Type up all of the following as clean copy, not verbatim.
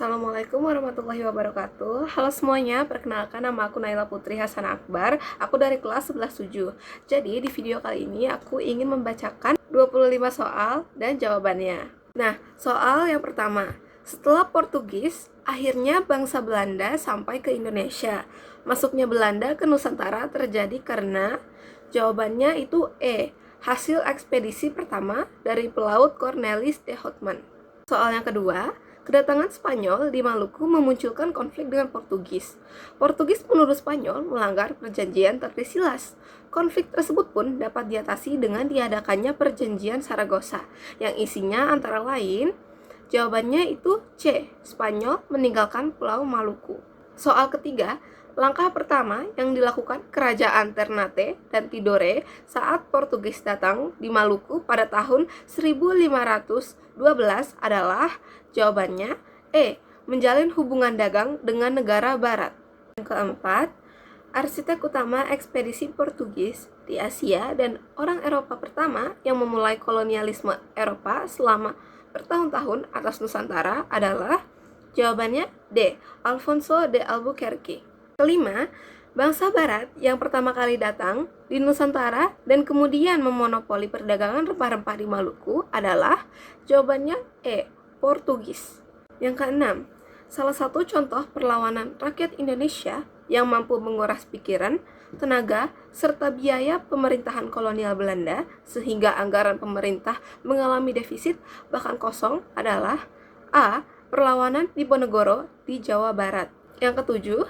Assalamualaikum warahmatullahi wabarakatuh. Halo semuanya, perkenalkan nama aku Naila Putri Hasan Akbar. Aku dari kelas 11-7. Jadi di video kali ini aku ingin membacakan 25 soal dan jawabannya. Nah, soal yang pertama. Setelah Portugis, akhirnya bangsa Belanda sampai ke Indonesia. Masuknya Belanda ke Nusantara terjadi karena jawabannya itu E. Hasil ekspedisi pertama dari pelaut Cornelis de Houtman. Soal yang kedua, kedatangan Spanyol di Maluku memunculkan konflik dengan Portugis. Portugis menuduh Spanyol melanggar perjanjian Tordesillas. Konflik tersebut pun dapat diatasi dengan diadakannya perjanjian Saragossa, yang isinya antara lain, jawabannya itu C. Spanyol meninggalkan Pulau Maluku. Soal ketiga, langkah pertama yang dilakukan Kerajaan Ternate dan Tidore saat Portugis datang di Maluku pada tahun 1512 adalah jawabannya E. Menjalin hubungan dagang dengan negara barat. Yang keempat, arsitek utama ekspedisi Portugis di Asia dan orang Eropa pertama yang memulai kolonialisme Eropa selama bertahun-tahun atas Nusantara adalah jawabannya D. Alfonso de Albuquerque. Kelima, bangsa barat yang pertama kali datang di Nusantara dan kemudian memonopoli perdagangan rempah-rempah di Maluku adalah jawabannya E. Portugis. Yang keenam, salah satu contoh perlawanan rakyat Indonesia yang mampu menguras pikiran, tenaga, serta biaya pemerintahan kolonial Belanda sehingga anggaran pemerintah mengalami defisit bahkan kosong adalah A. Perlawanan Diponegoro di Jawa Barat. Yang ketujuh,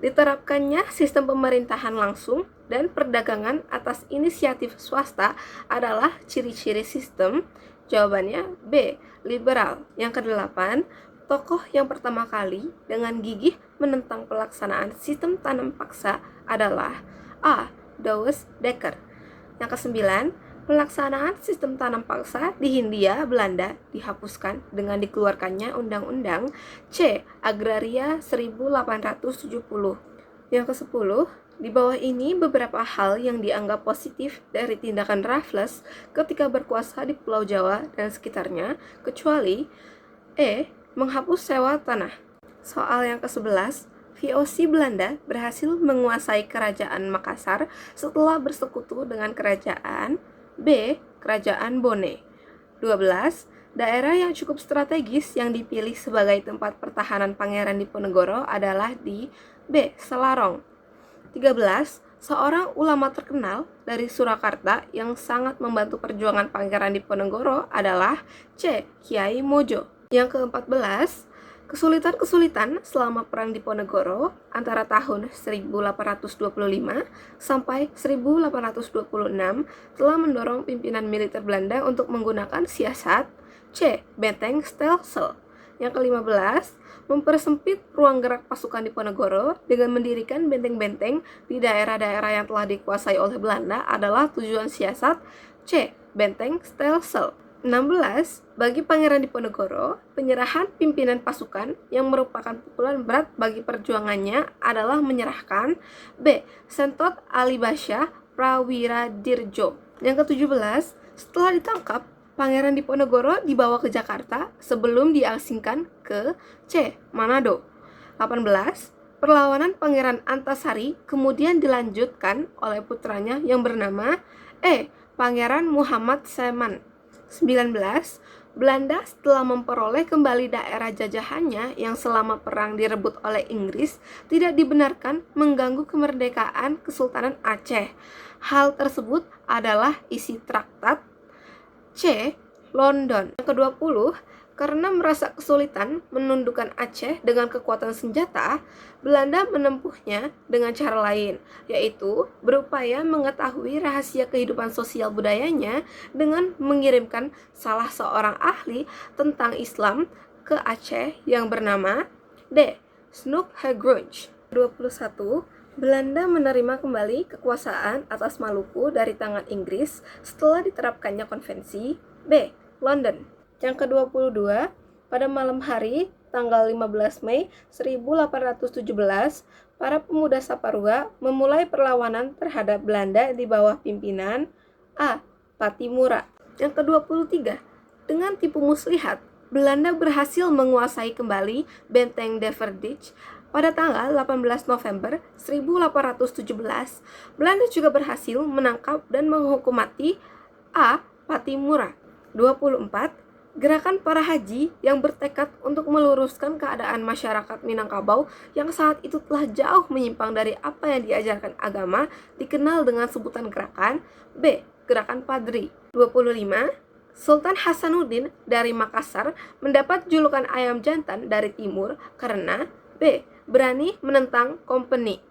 diterapkannya sistem pemerintahan langsung dan perdagangan atas inisiatif swasta adalah ciri-ciri sistem. Jawabannya B. Liberal. Yang kedelapan, tokoh yang pertama kali dengan gigih menentang pelaksanaan sistem tanam paksa adalah A. Douwe Dekker. Yang kesembilan, pelaksanaan sistem tanam paksa di Hindia Belanda dihapuskan dengan dikeluarkannya Undang-Undang C. Agraria 1870. Yang kesepuluh, di bawah ini beberapa hal yang dianggap positif dari tindakan Raffles ketika berkuasa di Pulau Jawa dan sekitarnya, kecuali E. Menghapus sewa tanah. Soal yang ke-11, VOC Belanda berhasil menguasai Kerajaan Makassar setelah bersekutu dengan Kerajaan B. Kerajaan Bone. 12. Daerah yang cukup strategis yang dipilih sebagai tempat pertahanan Pangeran Diponegoro adalah di B. Selarong. 13. Seorang ulama terkenal dari Surakarta yang sangat membantu perjuangan Pangeran Diponegoro adalah C. Kiai Mojo. Yang ke-14, kesulitan-kesulitan selama Perang Diponegoro antara tahun 1825 sampai 1826 telah mendorong pimpinan militer Belanda untuk menggunakan siasat C. Benteng Stelsel. Yang ke-15, mempersempit ruang gerak pasukan Diponegoro dengan mendirikan benteng-benteng di daerah-daerah yang telah dikuasai oleh Belanda adalah tujuan siasat C. Benteng Stelsel. 16. Bagi Pangeran Diponegoro, penyerahan pimpinan pasukan yang merupakan pukulan berat bagi perjuangannya adalah menyerahkan B. Sentot Alibasya Prawiradirjo. Yang ke-17, setelah ditangkap, Pangeran Diponegoro dibawa ke Jakarta sebelum diasingkan ke C. Manado. 18. Perlawanan Pangeran Antasari kemudian dilanjutkan oleh putranya yang bernama E. Pangeran Muhammad Seman. 19. Belanda setelah memperoleh kembali daerah jajahannya yang selama perang direbut oleh Inggris tidak dibenarkan mengganggu kemerdekaan Kesultanan Aceh. Hal tersebut adalah isi traktat C. London. Yang ke-20, karena merasa kesulitan menundukkan Aceh dengan kekuatan senjata, Belanda menempuhnya dengan cara lain, yaitu berupaya mengetahui rahasia kehidupan sosial budayanya dengan mengirimkan salah seorang ahli tentang Islam ke Aceh yang bernama D. Snoek Hagrunch. 21. Belanda menerima kembali kekuasaan atas Maluku dari tangan Inggris setelah diterapkannya konvensi B. London. Yang ke-22, pada malam hari tanggal 15 Mei 1817, para pemuda Saparua memulai perlawanan terhadap Belanda di bawah pimpinan A. Patimura. Yang ke-23, dengan tipu muslihat, Belanda berhasil menguasai kembali benteng Deverdijk pada tanggal 18 November 1817. Belanda juga berhasil menangkap dan menghukum mati A. Patimura. 24. Gerakan para haji yang bertekad untuk meluruskan keadaan masyarakat Minangkabau yang saat itu telah jauh menyimpang dari apa yang diajarkan agama dikenal dengan sebutan gerakan B. Gerakan Padri. 25. Sultan Hasanuddin dari Makassar mendapat julukan ayam jantan dari timur karena B. Berani menentang kompeni.